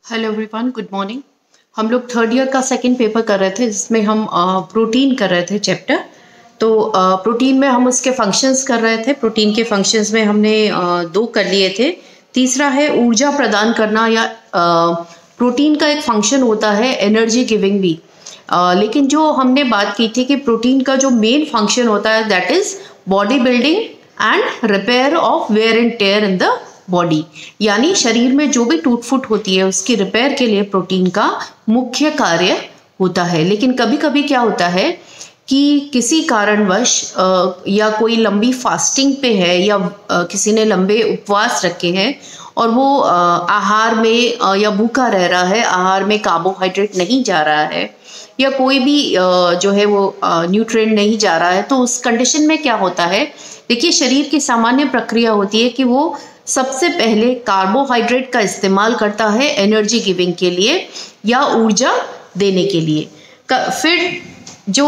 Hello everyone, good morning. हम लोग third year का सेकंड पेपर कर रहे थे जिसमें हम प्रोटीन कर रहे थे चैप्टर। तो प्रोटीन में हम उसके फंक्शंस कर रहे थे। प्रोटीन के फंक्शंस में हमने दो कर लिए थे। तीसरा है ऊर्जा प्रदान करना, या प्रोटीन का एक फंक्शन होता है एनर्जी गिविंग भी। लेकिन जो हमने बात की थी कि प्रोटीन का जो मेन फंक्शन होता है that is body building and repair of wear and tear in the body, यानी शरीर में जो भी टूट फूट होती है उसकी रिपेयर के लिए प्रोटीन का मुख्य कार्य होता है। लेकिन कभी कभी क्या होता है कि किसी कारणवश या कोई लंबी फास्टिंग पे है या किसी ने लंबे उपवास रखे हैं और वो आहार में या भूखा रह रहा है, आहार में कार्बोहाइड्रेट नहीं जा रहा है या कोई भी जो है वो न्यूट्रिएंट नहीं जा रहा है, तो उस कंडीशन में क्या होता है, देखिए शरीर की सामान्य प्रक्रिया होती है कि वो सबसे पहले कार्बोहाइड्रेट का इस्तेमाल करता है एनर्जी गिविंग के लिए या ऊर्जा देने के लिए। फिर जो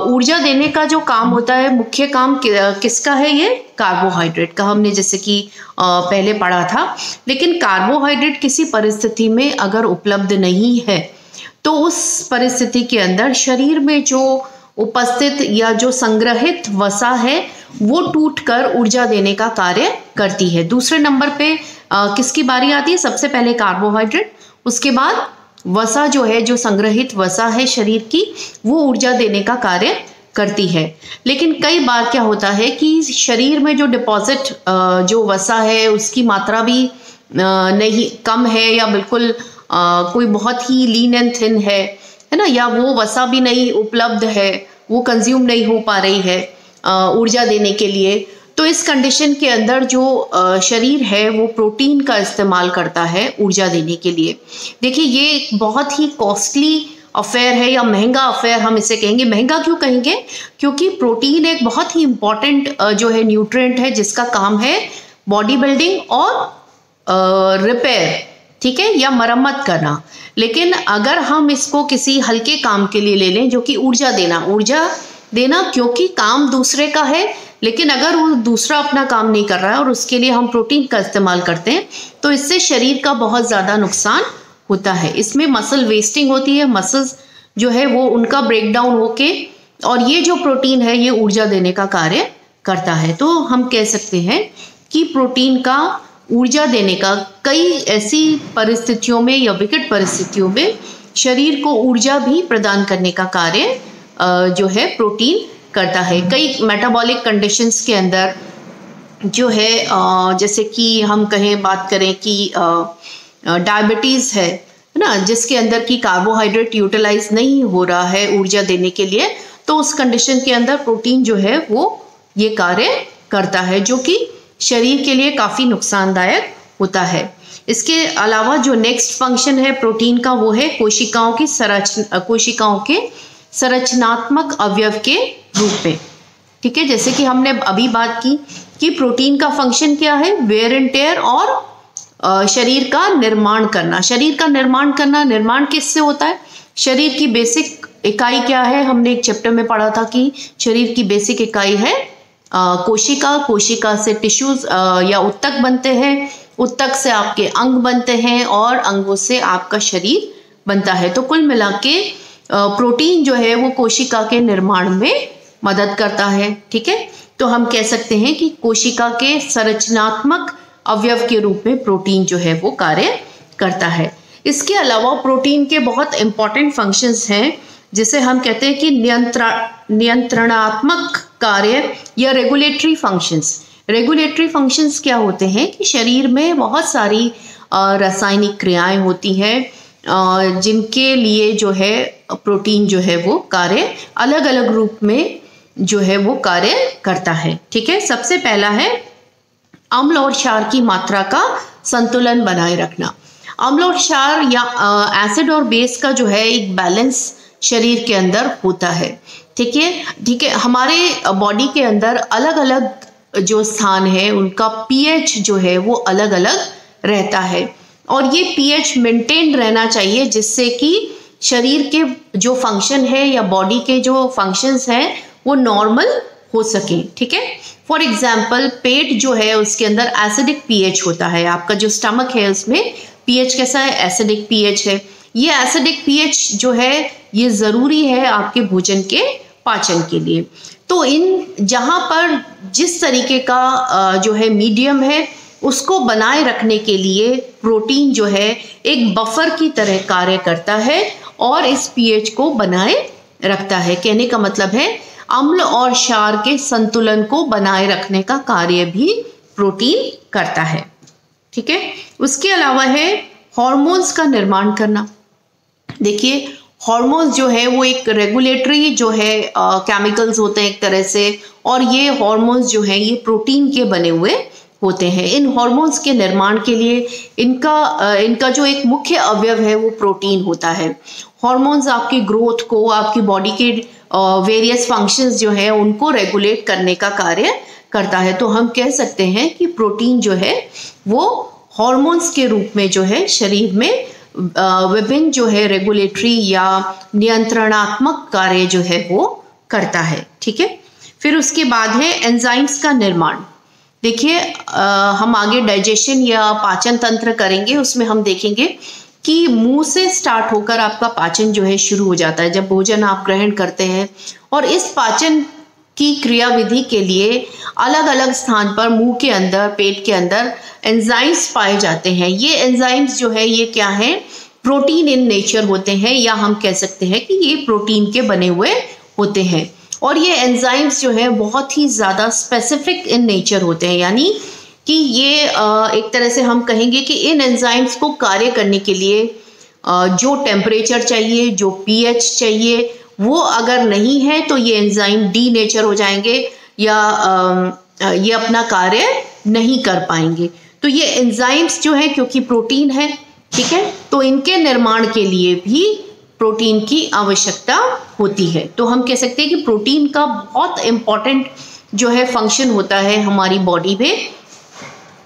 ऊर्जा देने का जो काम होता है, मुख्य काम किसका है, ये कार्बोहाइड्रेट का, हमने जैसे कि पहले पढ़ा था। लेकिन कार्बोहाइड्रेट किसी परिस्थिति में अगर उपलब्ध नहीं है तो उस परिस्थिति के अंदर शरीर में जो उपस्थित या जो संग्रहित वसा है वो टूटकर ऊर्जा देने का कार्य करती है। दूसरे नंबर पे किसकी बारी आती है, सबसे पहले कार्बोहाइड्रेट, उसके बाद वसा जो है, जो संग्रहित वसा है शरीर की, वो ऊर्जा देने का कार्य करती है। लेकिन कई बार क्या होता है कि शरीर में जो डिपॉजिट जो वसा है उसकी मात्रा भी नहीं, कम है या बिल्कुल कोई बहुत ही लीन एंड थिन है ना, या वो वसा भी नहीं उपलब्ध है, वो कंज्यूम नहीं हो पा रही है ऊर्जा देने के लिए। तो इस कंडीशन के अंदर जो शरीर है वो प्रोटीन का इस्तेमाल करता है ऊर्जा देने के लिए। देखिए ये एक बहुत ही कॉस्टली अफेयर है या महंगा अफेयर हम इसे कहेंगे। महंगा क्यों कहेंगे, क्योंकि प्रोटीन एक बहुत ही इम्पॉर्टेंट जो है न्यूट्रिएंट है जिसका काम है बॉडी बिल्डिंग और रिपेयर, ठीक है, या मरम्मत करना। लेकिन अगर हम इसको किसी हल्के काम के लिए ले लें जो कि ऊर्जा देना क्योंकि काम दूसरे का है, लेकिन अगर वो दूसरा अपना काम नहीं कर रहा है और उसके लिए हम प्रोटीन का इस्तेमाल करते हैं तो इससे शरीर का बहुत ज़्यादा नुकसान होता है। इसमें मसल वेस्टिंग होती है, मसल्स जो है वो उनका ब्रेक डाउन होके, और ये जो प्रोटीन है ये ऊर्जा देने का कार्य करता है। तो हम कह सकते हैं कि प्रोटीन का ऊर्जा देने का कई ऐसी परिस्थितियों में या विकट परिस्थितियों में शरीर को ऊर्जा भी प्रदान करने का कार्य जो है प्रोटीन करता है। कई मेटाबॉलिक कंडीशंस के अंदर जो है जैसे कि हम बात करें कि डायबिटीज़ है ना, जिसके अंदर की कार्बोहाइड्रेट यूटिलाइज नहीं हो रहा है ऊर्जा देने के लिए, तो उस कंडीशन के अंदर प्रोटीन जो है वो ये कार्य करता है जो कि शरीर के लिए काफ़ी नुकसानदायक होता है। इसके अलावा जो नेक्स्ट फंक्शन है प्रोटीन का वो है कोशिकाओं के संरचनात्मक अवयव के रूप में, ठीक है। जैसे कि हमने अभी बात की कि प्रोटीन का फंक्शन क्या है, वेयर एंड टेयर और शरीर का निर्माण करना। शरीर का निर्माण किससे होता है, शरीर की बेसिक इकाई क्या है, हमने एक चैप्टर में पढ़ा था कि शरीर की बेसिक इकाई है कोशिका से टिश्यूज या उत्तक बनते हैं, उत्तक से आपके अंग बनते हैं और अंगों से आपका शरीर बनता है। तो कुल मिला के प्रोटीन जो है वो कोशिका के निर्माण में मदद करता है, ठीक है। तो हम कह सकते हैं कि कोशिका के संरचनात्मक अवयव के रूप में प्रोटीन जो है वो कार्य करता है। इसके अलावा प्रोटीन के बहुत इंपॉर्टेंट फंक्शंस हैं जिसे हम कहते हैं कि नियंत्रणात्मक कार्य या रेगुलेटरी फंक्शंस। रेगुलेटरी फंक्शंस क्या होते हैं कि शरीर में बहुत सारी रासायनिक क्रियाएं होती हैं जिनके लिए जो है प्रोटीन जो है वो कार्य अलग अलग रूप में जो है वो कार्य करता है, ठीक है। सबसे पहला है अम्ल और क्षार की मात्रा का संतुलन बनाए रखना। अम्ल और क्षार या एसिड और बेस का जो है एक बैलेंस शरीर के अंदर होता है, ठीक है। हमारे बॉडी के अंदर अलग अलग जो स्थान है उनका पीएच जो है वो अलग अलग रहता है और ये पीएच मेंटेन रहना चाहिए जिससे कि शरीर के जो फंक्शन है या बॉडी के जो फंक्शंस हैं वो नॉर्मल हो सके, ठीक है। फॉर एग्जाम्पल पेट जो है उसके अंदर एसिडिक पीएच होता है, आपका जो स्टमक है उसमें पीएच कैसा है, एसिडिक पीएच है। ये एसिडिक पीएच जो है ये ज़रूरी है आपके भोजन के पाचन के लिए। तो इन जहाँ पर जिस तरीके का जो है मीडियम है उसको बनाए रखने के लिए प्रोटीन जो है एक बफर की तरह कार्य करता है और इस पीएच को बनाए रखता है। कहने का मतलब है अम्ल और क्षार के संतुलन को बनाए रखने का कार्य भी प्रोटीन करता है। ठीक है, उसके अलावा है हॉर्मोन्स का निर्माण करना। देखिए हॉर्मोन्स जो है वो एक रेगुलेटरी जो है केमिकल्स होते हैं एक तरह से, और ये हॉर्मोन्स जो है ये प्रोटीन के बने हुए होते हैं। इन हॉर्मोन्स के निर्माण के लिए इनका जो एक मुख्य अवयव है वो प्रोटीन होता है। हॉर्मोन्स आपकी ग्रोथ को, आपकी बॉडी के वेरियस फंक्शंस जो है उनको रेगुलेट करने का कार्य करता है। तो हम कह सकते हैं कि प्रोटीन जो है वो हॉर्मोन्स के रूप में जो है शरीर में विभिन्न जो है रेगुलेटरी या नियंत्रणात्मक कार्य जो है वो करता है। ठीक है, फिर उसके बाद है एंजाइम्स का निर्माण। देखिए हम आगे डाइजेशन या पाचन तंत्र करेंगे, उसमें हम देखेंगे कि मुंह से स्टार्ट होकर आपका पाचन जो है शुरू हो जाता है जब भोजन आप ग्रहण करते हैं, और इस पाचन की क्रियाविधि के लिए अलग अलग स्थान पर मुंह के अंदर, पेट के अंदर एंजाइम्स पाए जाते हैं। ये एंजाइम्स जो है ये क्या है, प्रोटीन इन नेचर होते हैं, या हम कह सकते हैं कि ये प्रोटीन के बने हुए होते हैं। और ये एंजाइम्स जो है बहुत ही ज़्यादा स्पेसिफिक इन नेचर होते हैं, यानी कि ये एक तरह से हम कहेंगे कि इन एंजाइम्स को कार्य करने के लिए जो टेम्परेचर चाहिए, जो पीएच चाहिए, वो अगर नहीं है तो ये एंजाइम डी नेचर हो जाएंगे या ये अपना कार्य नहीं कर पाएंगे। तो ये एंजाइम्स जो है क्योंकि प्रोटीन है, ठीक है, तो इनके निर्माण के लिए भी प्रोटीन की आवश्यकता होती है। तो हम कह सकते हैं कि प्रोटीन का बहुत इम्पॉर्टेंट जो है फंक्शन होता है हमारी बॉडी में,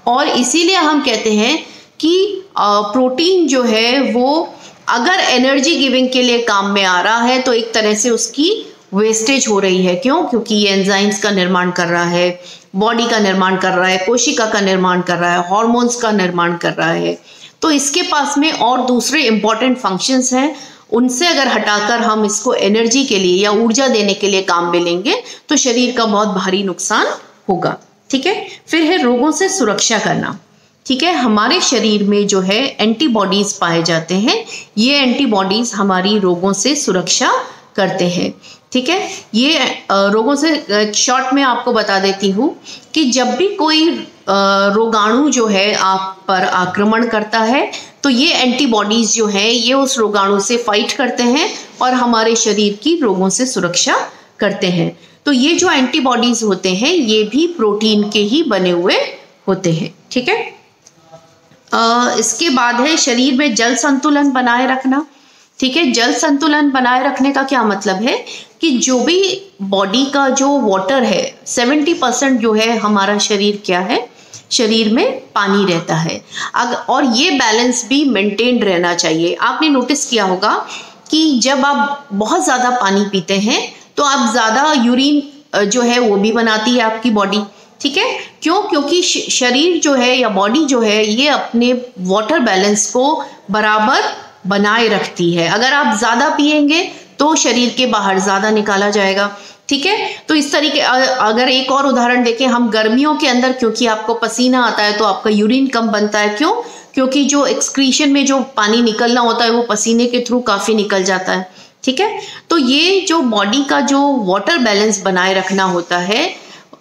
और इसीलिए हम कहते हैं कि प्रोटीन जो है वो अगर एनर्जी गिविंग के लिए काम में आ रहा है तो एक तरह से उसकी वेस्टेज हो रही है। क्यों? क्योंकि ये एंजाइम्स का निर्माण कर रहा है, बॉडी का निर्माण कर रहा है, कोशिका का निर्माण कर रहा है, हॉर्मोन्स का निर्माण कर रहा है। तो इसके पास में और दूसरे इंपॉर्टेंट फंक्शंस हैं, उनसे अगर हटाकर हम इसको एनर्जी के लिए या ऊर्जा देने के लिए काम में लेंगे तो शरीर का बहुत भारी नुकसान होगा। ठीक है, फिर है रोगों से सुरक्षा करना। ठीक है, हमारे शरीर में जो है एंटीबॉडीज पाए जाते हैं, ये एंटीबॉडीज हमारी रोगों से सुरक्षा करते हैं। ठीक है, ये रोगों से शॉर्ट में आपको बता देती हूँ कि जब भी कोई रोगाणु जो है आप पर आक्रमण करता है तो ये एंटीबॉडीज जो है ये उस रोगाणु से फाइट करते हैं और हमारे शरीर की रोगों से सुरक्षा करते हैं। तो ये जो एंटीबॉडीज होते हैं ये भी प्रोटीन के ही बने हुए होते हैं। ठीक है, इसके बाद है शरीर में जल संतुलन बनाए रखना। ठीक है, जल संतुलन बनाए रखने का क्या मतलब है कि जो भी बॉडी का जो वाटर है 70% जो है हमारा शरीर क्या है, शरीर में पानी रहता है। और ये बैलेंस भी मेंटेन रहना चाहिए। आपने नोटिस किया होगा कि जब आप बहुत ज़्यादा पानी पीते हैं तो आप ज़्यादा यूरिन जो है वो भी बनाती है आपकी बॉडी। ठीक है, क्यों? क्योंकि शरीर जो है या बॉडी जो है ये अपने वाटर बैलेंस को बराबर बनाए रखती है। अगर आप ज़्यादा पिएंगे तो शरीर के बाहर ज़्यादा निकाला जाएगा। ठीक है, तो इस तरीके अगर एक और उदाहरण देखें, हम गर्मियों के अंदर क्योंकि आपको पसीना आता है तो आपका यूरिन कम बनता है। क्यों? क्योंकि जो एक्सक्रीशन में जो पानी निकलना होता है वो पसीने के थ्रू काफ़ी निकल जाता है। ठीक है, तो ये जो बॉडी का जो वाटर बैलेंस बनाए रखना होता है,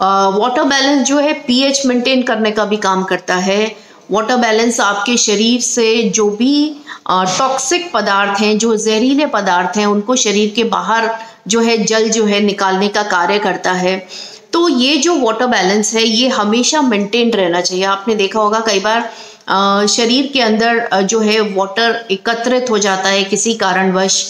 वाटर बैलेंस जो है पीएच मेंटेन करने का भी काम करता है। वाटर बैलेंस आपके शरीर से जो भी टॉक्सिक पदार्थ हैं, जो जहरीले पदार्थ हैं, उनको शरीर के बाहर जो है जल जो है निकालने का कार्य करता है। तो ये जो वाटर बैलेंस है ये हमेशा मेंटेन रहना चाहिए। आपने देखा होगा कई बार शरीर के अंदर जो है वाटर एकत्रित हो जाता है किसी कारणवश,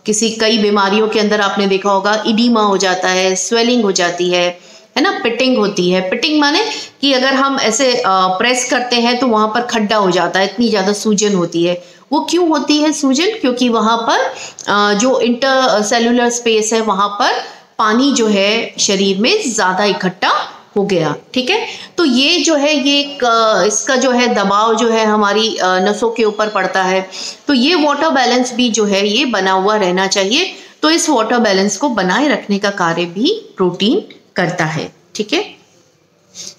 कई बीमारियों के अंदर आपने देखा होगा इडीमा हो जाता है, स्वेलिंग हो जाती है ना, पिटिंग होती है। पिटिंग माने कि अगर हम ऐसे प्रेस करते हैं तो वहाँ पर खड्डा हो जाता है, इतनी ज़्यादा सूजन होती है। वो क्यों होती है सूजन? क्योंकि वहाँ पर जो इंटर सेलुलर स्पेस है वहाँ पर पानी जो है शरीर में ज़्यादा इकट्ठा हो गया। ठीक है, तो ये जो है ये इसका जो है दबाव जो है हमारी नसों के ऊपर पड़ता है, तो ये वाटर बैलेंस भी जो है ये बना हुआ रहना चाहिए। तो इस वाटर बैलेंस को बनाए रखने का कार्य भी प्रोटीन करता है। ठीक है,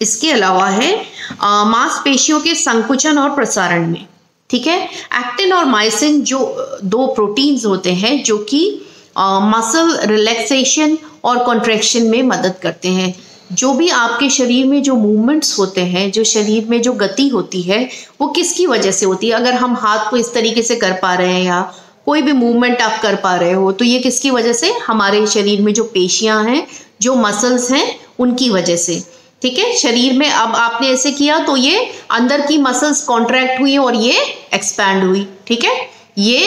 इसके अलावा है मांसपेशियों के संकुचन और प्रसारण में। ठीक है, एक्टिन और मायोसिन जो दो प्रोटीन्स होते हैं जो कि मसल रिलैक्सेशन और कॉन्ट्रैक्शन में मदद करते हैं। जो भी आपके शरीर में जो मूवमेंट्स होते हैं, जो शरीर में जो गति होती है, वो किसकी वजह से होती है? अगर हम हाथ को इस तरीके से कर पा रहे हैं या कोई भी मूवमेंट आप कर पा रहे हो, तो ये किसकी वजह से? हमारे शरीर में जो पेशियां हैं, जो मसल्स हैं, उनकी वजह से। ठीक है, शरीर में अब आपने ऐसे किया तो ये अंदर की मसल्स कॉन्ट्रैक्ट हुई और ये एक्सपैंड हुई। ठीक है, ये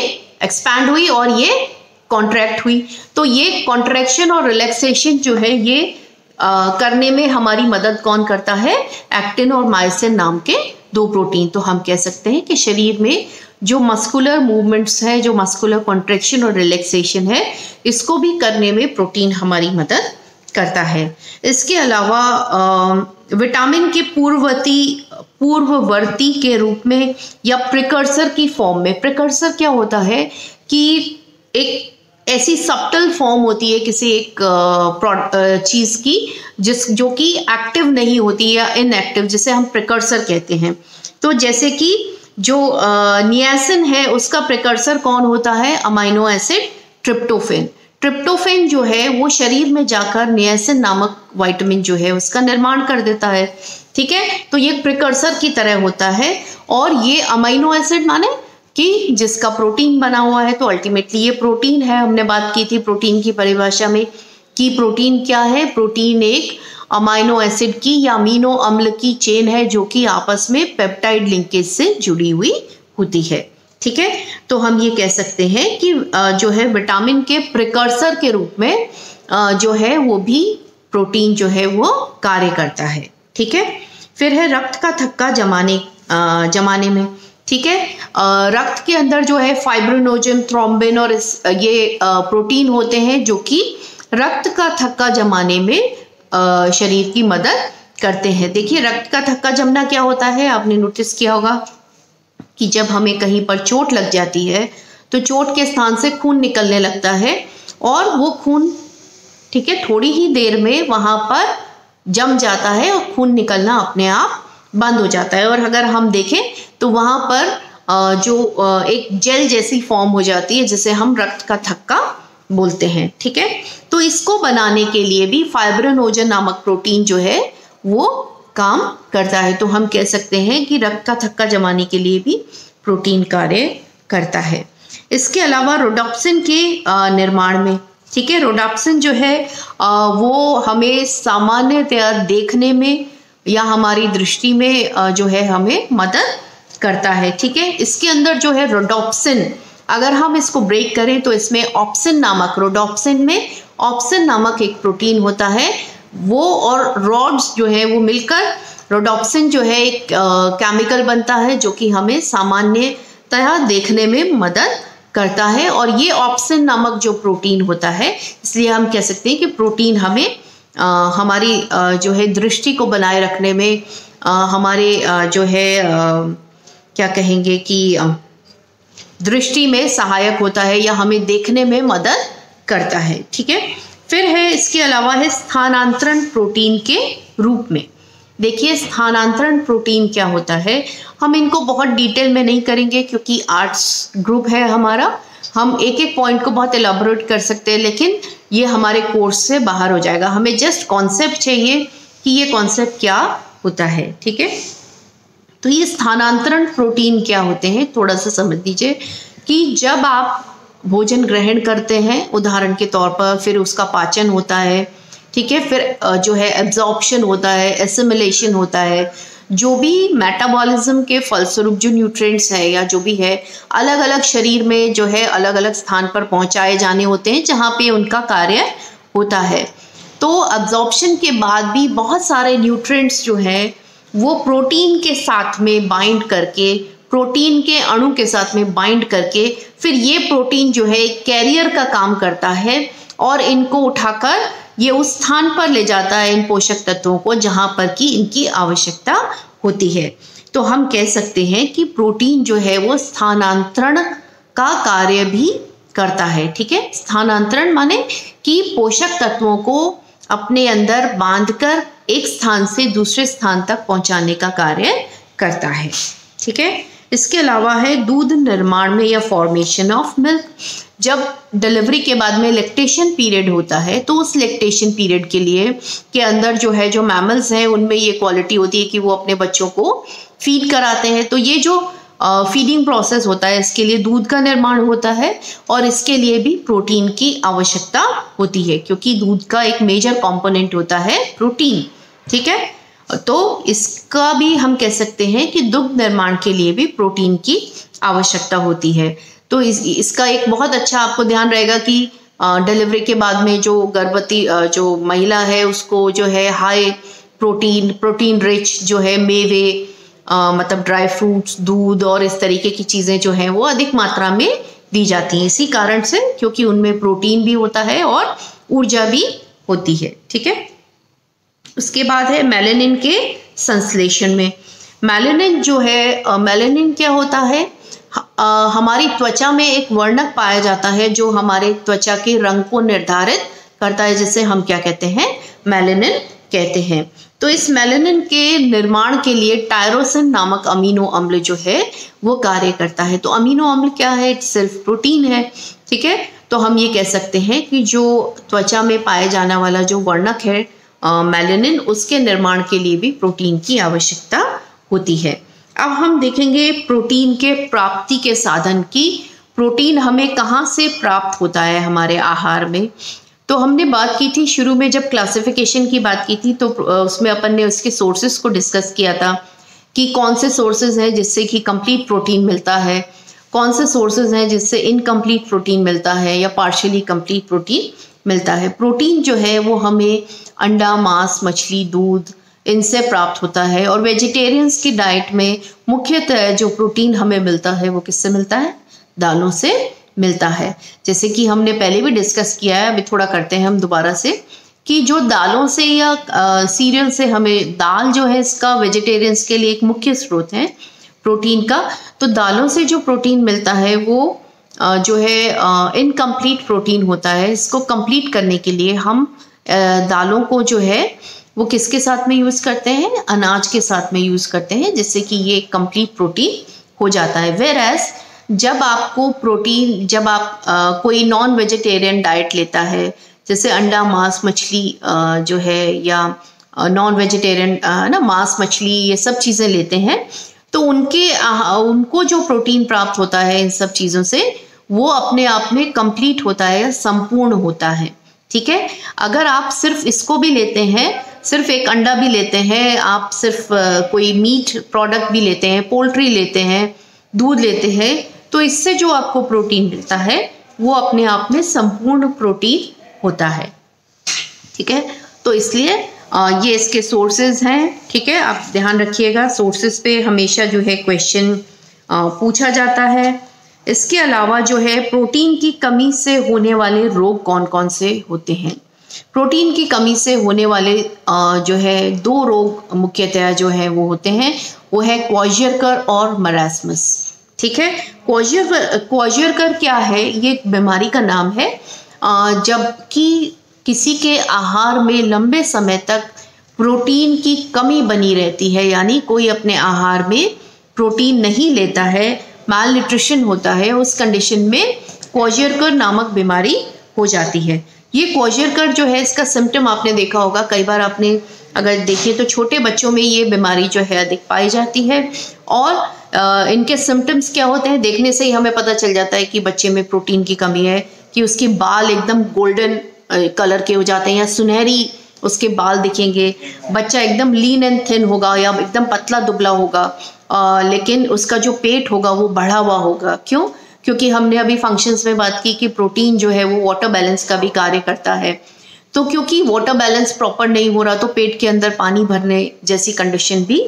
एक्सपैंड हुई और ये कॉन्ट्रैक्ट हुई। तो ये कॉन्ट्रैक्शन और रिलैक्सेशन जो है ये करने में हमारी मदद कौन करता है? एक्टिन और मायोसिन नाम के दो प्रोटीन। तो हम कह सकते हैं कि शरीर में जो मस्कुलर मूवमेंट्स है, जो मस्कुलर कॉन्ट्रैक्शन और रिलैक्सेशन है, इसको भी करने में प्रोटीन हमारी मदद करता है। इसके अलावा विटामिन के पूर्ववर्ती के रूप में या प्रिकर्सर की फॉर्म में। प्रिकर्सर क्या होता है कि एक ऐसी सब्टल फॉर्म होती है किसी एक चीज़ की जो कि एक्टिव नहीं होती या इनएक्टिव, जिसे हम प्रिकर्सर कहते हैं। तो जैसे कि जो नियासिन है उसका प्रिकर्सर कौन होता है? Amino acid tryptophan. ट्रिप्टोफेन जो है वो शरीर में जाकर नियासिन नामक विटामिन जो है उसका निर्माण कर देता है। ठीक है, तो ये प्रिकर्सर की तरह होता है। और ये अमाइनो एसिड माने कि जिसका प्रोटीन बना हुआ है, तो अल्टीमेटली ये प्रोटीन है। हमने बात की थी प्रोटीन की परिभाषा में कि प्रोटीन क्या है? प्रोटीन एक अमाइनो एसिड की या अमीनो अम्ल की चेन है जो कि आपस में पेप्टाइड लिंकेज से जुड़ी हुई होती है। ठीक है, तो हम ये कह सकते हैं कि जो है विटामिन के प्रिकर्सर के रूप में जो है वो भी प्रोटीन जो है वो कार्य करता है। ठीक है, फिर है रक्त का थक्का जमाने में। ठीक है, रक्त के अंदर जो है फाइब्रिनोजन, थ्रोम्बिन और ये प्रोटीन होते हैं जो कि रक्त का थक्का जमाने में शरीर की मदद करते हैं। देखिए, रक्त का थक्का जमना क्या होता है? आपने नोटिस किया होगा कि जब हमें कहीं पर चोट लग जाती है तो चोट के स्थान से खून निकलने लगता है और वो खून, ठीक है, थोड़ी ही देर में वहां पर जम जाता है और खून निकलना अपने आप बंद हो जाता है। और अगर हम देखें तो वहां पर जो एक जेल जैसी फॉर्म हो जाती है जिसे हम रक्त का थक्का बोलते हैं। ठीक है, तो इसको बनाने के लिए भी फाइब्रिनोजन नामक प्रोटीन जो है वो काम करता है। तो हम कह सकते हैं कि रक्त का थक्का जमाने के लिए भी प्रोटीन कार्य करता है। इसके अलावा रोडोप्सिन के निर्माण में, ठीक है, रोडोप्सिन जो है वो हमें सामान्यतया देखने में या हमारी दृष्टि में जो है हमें मदद करता है। ठीक है, इसके अंदर जो है रोडोप्सिन, अगर हम इसको ब्रेक करें तो इसमें ऑप्सिन नामक, रोडोप्सिन में ऑप्सिन नामक एक प्रोटीन होता है। वो और रॉड्स जो है वो मिलकर रोडोप्सिन जो है एक केमिकल बनता है जो कि हमें सामान्यतः देखने में मदद करता है। और ये ऑप्सिन नामक जो प्रोटीन होता है, इसलिए हम कह सकते हैं कि प्रोटीन हमें हमारी जो है दृष्टि को बनाए रखने में, हमारे जो है क्या कहेंगे कि दृष्टि में सहायक होता है या हमें देखने में मदद करता है। ठीक है, फिर है इसके अलावा है स्थानांतरण प्रोटीन के रूप में। देखिए, स्थानांतरण प्रोटीन क्या होता है, हम इनको बहुत डिटेल में नहीं करेंगे क्योंकि आर्ट्स ग्रुप है हमारा, हम एक एक पॉइंट को बहुत एलाबोरेट कर सकते हैं, लेकिन ये हमारे कोर्स से बाहर हो जाएगा। हमें जस्ट कॉन्सेप्ट चाहिए कि ये कॉन्सेप्ट क्या होता है। ठीक है, तो ये स्थानांतरण प्रोटीन क्या होते हैं थोड़ा सा समझ लीजिए कि जब आप भोजन ग्रहण करते हैं, उदाहरण के तौर पर, फिर उसका पाचन होता है, ठीक है, फिर जो है एब्जॉर्प्शन होता है, एसिमिलेशन होता है, जो भी मेटाबॉलिज्म के फलस्वरूप जो न्यूट्रिएंट्स है या जो भी है अलग अलग शरीर में जो है अलग अलग स्थान पर पहुंचाए जाने होते हैं जहां पे उनका कार्य होता है। तो एब्जॉर्प्शन के बाद भी बहुत सारे न्यूट्रिएंट्स जो हैं वो प्रोटीन के साथ में बाइंड करके, प्रोटीन के अणु के साथ में बाइंड करके, फिर ये प्रोटीन जो है कैरियर का काम करता है और इनको उठाकर ये उस स्थान पर ले जाता है इन पोषक तत्वों को जहाँ पर कि इनकी आवश्यकता होती है। तो हम कह सकते हैं कि प्रोटीन जो है वो स्थानांतरण का कार्य भी करता है। ठीक है, स्थानांतरण माने कि पोषक तत्वों को अपने अंदर बांधकर एक स्थान से दूसरे स्थान तक पहुंचाने का कार्य करता है। ठीक है, इसके अलावा है दूध निर्माण में या फॉर्मेशन ऑफ मिल्क। जब डिलीवरी के बाद में लैक्टेशन पीरियड होता है तो उस लैक्टेशन पीरियड के लिए के अंदर जो है जो मैमल्स हैं उनमें ये क्वालिटी होती है कि वो अपने बच्चों को फीड कराते हैं। तो ये जो फीडिंग प्रोसेस होता है इसके लिए दूध का निर्माण होता है और इसके लिए भी प्रोटीन की आवश्यकता होती है क्योंकि दूध का एक मेजर कंपोनेंट होता है प्रोटीन। ठीक है, तो इसका भी हम कह सकते हैं कि दुग्ध निर्माण के लिए भी प्रोटीन की आवश्यकता होती है। तो इसका एक बहुत अच्छा आपको ध्यान रहेगा कि डिलीवरी के बाद में जो गर्भवती जो महिला है उसको जो है हाई प्रोटीन रिच जो है मेवे मतलब ड्राई फ्रूट्स, दूध और इस तरीके की चीज़ें जो हैं वो अधिक मात्रा में दी जाती हैं इसी कारण से क्योंकि उनमें प्रोटीन भी होता है और ऊर्जा भी होती है। ठीक है, उसके बाद है मेलानिन के संश्लेषण में। मेलानिन जो है मेलानिन क्या होता है, हमारी त्वचा में एक वर्णक पाया जाता है जो हमारे त्वचा के रंग को निर्धारित करता है, जिसे हम क्या कहते हैं, मेलानिन कहते हैं। तो इस मेलानिन के निर्माण के लिए टायरोसिन नामक अमीनो अम्ल जो है वो कार्य करता है। तो अमीनो अम्ल क्या है, सिर्फ प्रोटीन है। ठीक है, तो हम ये कह सकते हैं कि जो त्वचा में पाया जाने वाला जो वर्णक है मेलानिन, उसके निर्माण के लिए भी प्रोटीन की आवश्यकता होती है। अब हम देखेंगे प्रोटीन के प्राप्ति के साधन की, प्रोटीन हमें कहाँ से प्राप्त होता है हमारे आहार में। तो हमने बात की थी शुरू में जब क्लासिफिकेशन की बात की थी तो उसमें अपन ने उसके सोर्सेस को डिस्कस किया था कि कौन से सोर्सेज हैं जिससे कि कंप्लीट प्रोटीन मिलता है, कौन से सोर्सेज हैं जिससे इनकम्प्लीट प्रोटीन मिलता है या पार्शियली कंप्लीट प्रोटीन मिलता है। प्रोटीन जो है वो हमें अंडा, मांस, मछली, दूध इनसे प्राप्त होता है और वेजिटेरियंस की डाइट में मुख्यतः जो प्रोटीन हमें मिलता है वो किससे मिलता है, दालों से मिलता है। जैसे कि हमने पहले भी डिस्कस किया है, अभी थोड़ा करते हैं हम दोबारा से कि जो दालों से या सीरियल से हमें, दाल जो है इसका वेजिटेरियंस के लिए एक मुख्य स्रोत है प्रोटीन का। तो दालों से जो प्रोटीन मिलता है वो जो है इनकम्प्लीट प्रोटीन होता है। इसको कंप्लीट करने के लिए हम दालों को जो है वो किसके साथ में यूज़ करते हैं, अनाज के साथ में यूज़ करते हैं, जिससे कि ये कंप्लीट प्रोटीन हो जाता है। वेयरएज जब आपको प्रोटीन, जब आप कोई नॉन वेजिटेरियन डाइट लेता है जैसे अंडा, मांस, मछली जो है या नॉन वेजिटेरियन ना मांस, मछली ये सब चीज़ें लेते हैं तो उनको जो प्रोटीन प्राप्त होता है इन सब चीज़ों से वो अपने आप में कंप्लीट होता है, संपूर्ण होता है। ठीक है, अगर आप सिर्फ इसको भी लेते हैं, सिर्फ एक अंडा भी लेते हैं, आप सिर्फ कोई मीट प्रोडक्ट भी लेते हैं, पोल्ट्री लेते हैं, दूध लेते हैं, तो इससे जो आपको प्रोटीन मिलता है वो अपने आप में संपूर्ण प्रोटीन होता है। ठीक है, तो इसलिए ये इसके सोर्सेज हैं। ठीक है, आप ध्यान रखिएगा, सोर्सेज पे हमेशा जो है क्वेश्चन पूछा जाता है। इसके अलावा जो है प्रोटीन की कमी से होने वाले रोग कौन कौन से होते हैं। प्रोटीन की कमी से होने वाले जो है दो रोग मुख्यतः जो है वो होते हैं, वो है क्वाजियरकर और मरास्मस। ठीक है, क्वाजियरकर क्या है, ये एक बीमारी का नाम है जबकि किसी के आहार में लंबे समय तक प्रोटीन की कमी बनी रहती है, यानी कोई अपने आहार में प्रोटीन नहीं लेता है, माल न्यूट्रिशन होता है, उस कंडीशन में क्वाजियरकर नामक बीमारी हो जाती है। ये क्वाजियरकर जो है इसका सिम्टम आपने देखा होगा, कई बार आपने अगर देखिए तो छोटे बच्चों में ये बीमारी जो है अधिक पाई जाती है और इनके सिम्टम्स क्या होते हैं, देखने से ही हमें पता चल जाता है कि बच्चे में प्रोटीन की कमी है, कि उसके बाल एकदम गोल्डन कलर के हो जाते हैं या सुनहरी उसके बाल दिखेंगे, बच्चा एकदम लीन एंड थिन होगा या एकदम पतला दुबला होगा, लेकिन उसका जो पेट होगा वो बढ़ा हुआ होगा। क्यों? क्योंकि हमने अभी फंक्शंस में बात की कि प्रोटीन जो है वो वाटर बैलेंस का भी कार्य करता है। तो क्योंकि वाटर बैलेंस प्रॉपर नहीं हो रहा तो पेट के अंदर पानी भरने जैसी कंडीशन भी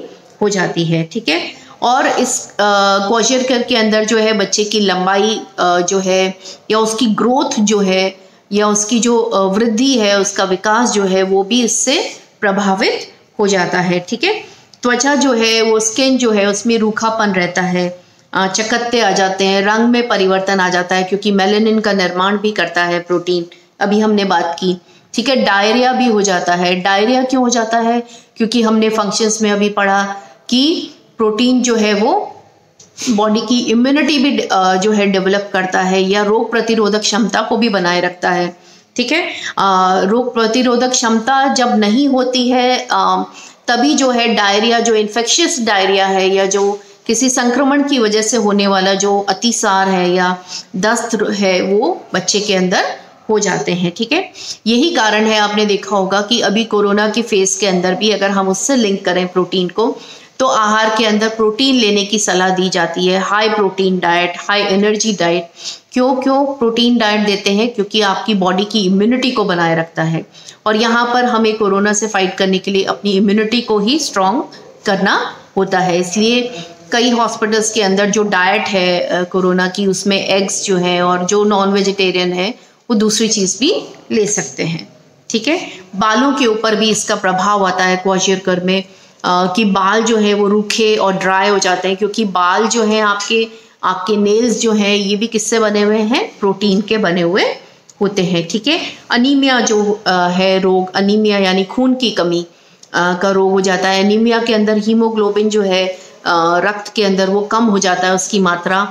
हो जाती है। ठीक है, और इस क्वाजियरकर के अंदर जो है बच्चे की लंबाई जो है या उसकी ग्रोथ जो है या उसकी जो वृद्धि है, उसका विकास जो है वो भी इससे प्रभावित हो जाता है। ठीक है, त्वचा जो है वो स्किन जो है उसमें रूखापन रहता है, चकत्ते आ जाते हैं, रंग में परिवर्तन आ जाता है क्योंकि मेलानिन का निर्माण भी करता है प्रोटीन, अभी हमने बात की। ठीक है, डायरिया भी हो जाता है। डायरिया क्यों हो जाता है? क्योंकि हमने फंक्शंस में अभी पढ़ा कि प्रोटीन जो है वो बॉडी की इम्यूनिटी भी जो है डेवलप करता है या रोग प्रतिरोधक क्षमता को भी बनाए रखता है। ठीक है, रोग प्रतिरोधक क्षमता जब नहीं होती है तभी जो है डायरिया, जो इन्फेक्शियस डायरिया है या जो किसी संक्रमण की वजह से होने वाला जो अतिसार है या दस्त है वो बच्चे के अंदर हो जाते हैं। ठीक है, यही कारण है, आपने देखा होगा कि अभी कोरोना की फेज के अंदर भी अगर हम उससे लिंक करें प्रोटीन को, तो आहार के अंदर प्रोटीन लेने की सलाह दी जाती है, high protein diet, high energy diet. क्यों प्रोटीन डाइट देते हैं? क्योंकि आपकी बॉडी की इम्यूनिटी को बनाए रखता है और यहाँ पर हमें कोरोना से फाइट करने के लिए अपनी इम्यूनिटी को ही स्ट्रॉन्ग करना होता है। इसलिए कई हॉस्पिटल्स के अंदर जो डाइट है कोरोना की, उसमें एग्स जो है और जो नॉन वेजिटेरियन है वो दूसरी चीज़ भी ले सकते हैं। ठीक है, बालों के ऊपर भी इसका प्रभाव आता है क्वाशियरकर में कि बाल जो है वो रूखे और ड्राई हो जाते हैं क्योंकि बाल जो है आपके नेल्स जो हैं ये भी किससे बने हुए हैं? प्रोटीन के बने हुए होते हैं। ठीक है, अनीमिया जो है रोग, अनीमिया यानी खून की कमी का रोग हो जाता है। अनीमिया के अंदर हीमोग्लोबिन जो है रक्त के अंदर वो कम हो जाता है उसकी मात्रा,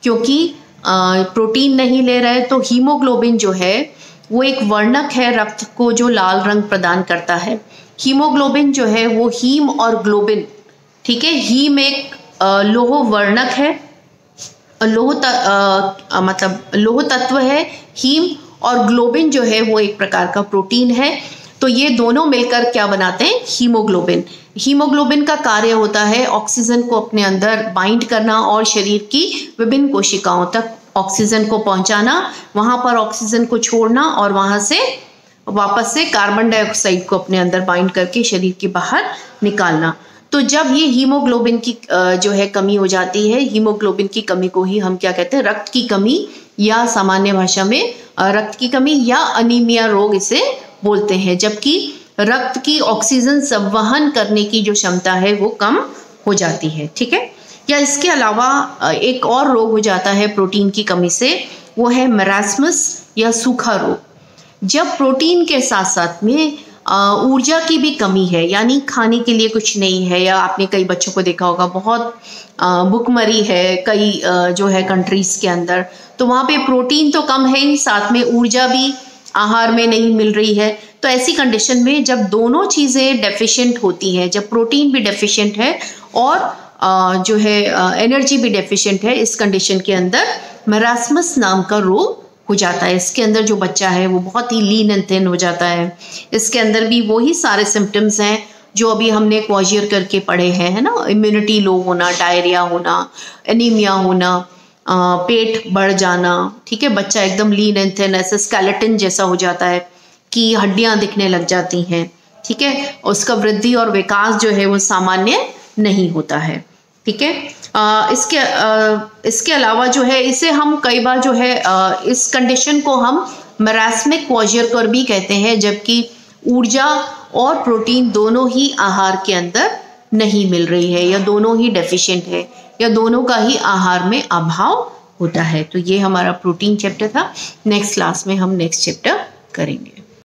क्योंकि प्रोटीन नहीं ले रहे। तो हीमोग्लोबिन जो है वो एक वर्णक है रक्त को जो लाल रंग प्रदान करता है। हीमोग्लोबिन जो है वो हीम और ग्लोबिन, ठीक है, हीम एक लौह वर्णक है, मतलब लौह तत्व है हीम, और ग्लोबिन जो है वो एक प्रकार का प्रोटीन है। तो ये दोनों मिलकर क्या बनाते हैं? हीमोग्लोबिन। हीमोग्लोबिन का कार्य होता है ऑक्सीजन को अपने अंदर बाइंड करना और शरीर की विभिन्न कोशिकाओं तक ऑक्सीजन को पहुंचाना, वहां पर ऑक्सीजन को छोड़ना और वहां से वापस से कार्बन डाइऑक्साइड को अपने अंदर बाइंड करके शरीर के बाहर निकालना। तो जब ये हीमोग्लोबिन की जो है कमी हो जाती है, हीमोग्लोबिन की कमी को ही हम क्या कहते हैं? रक्त की कमी, या सामान्य भाषा में रक्त की कमी या अनीमिया रोग इसे बोलते हैं। जबकि रक्त की ऑक्सीजन संवहन करने की जो क्षमता है वो कम हो जाती है। ठीक है, या इसके अलावा एक और रोग हो जाता है प्रोटीन की कमी से, वो है मेरास्मस या सूखा रोग। जब प्रोटीन के साथ साथ में ऊर्जा की भी कमी है, यानी खाने के लिए कुछ नहीं है, या आपने कई बच्चों को देखा होगा बहुत भुखमरी है कई जो है कंट्रीज के अंदर, तो वहाँ पे प्रोटीन तो कम है ही, साथ में ऊर्जा भी आहार में नहीं मिल रही है। तो ऐसी कंडीशन में जब दोनों चीज़ें डेफिशिएंट होती हैं, जब प्रोटीन भी डेफिशिएंट है और जो है एनर्जी भी डेफिशिएंट है, इस कंडीशन के अंदर मेरास्मस नाम का रोग हो जाता है। इसके अंदर जो बच्चा है वो बहुत ही लीन एंड थिन हो जाता है। इसके अंदर भी वही सारे सिम्टम्स हैं जो अभी हमने क्वाशियर करके पढ़े हैं, है ना? इम्यूनिटी लो होना, डायरिया होना, एनीमिया होना, पेट बढ़ जाना। ठीक है, बच्चा एकदम लीन एंड थिन, ऐसे स्केलेटन जैसा हो जाता है कि हड्डियां दिखने लग जाती हैं। ठीक है, उसका वृद्धि और विकास जो है वो सामान्य नहीं होता है। ठीक है, इसके अलावा जो है इसे हम कई बार जो है इस कंडीशन को हम मेरास्मिक क्वाशियरकर भी कहते हैं, जबकि ऊर्जा और प्रोटीन दोनों ही आहार के अंदर नहीं मिल रही है, या दोनों ही डेफिशिएंट है, या दोनों का ही आहार में अभाव होता है। तो ये हमारा प्रोटीन चैप्टर था। नेक्स्ट क्लास में हम नेक्स्ट चैप्टर करेंगे।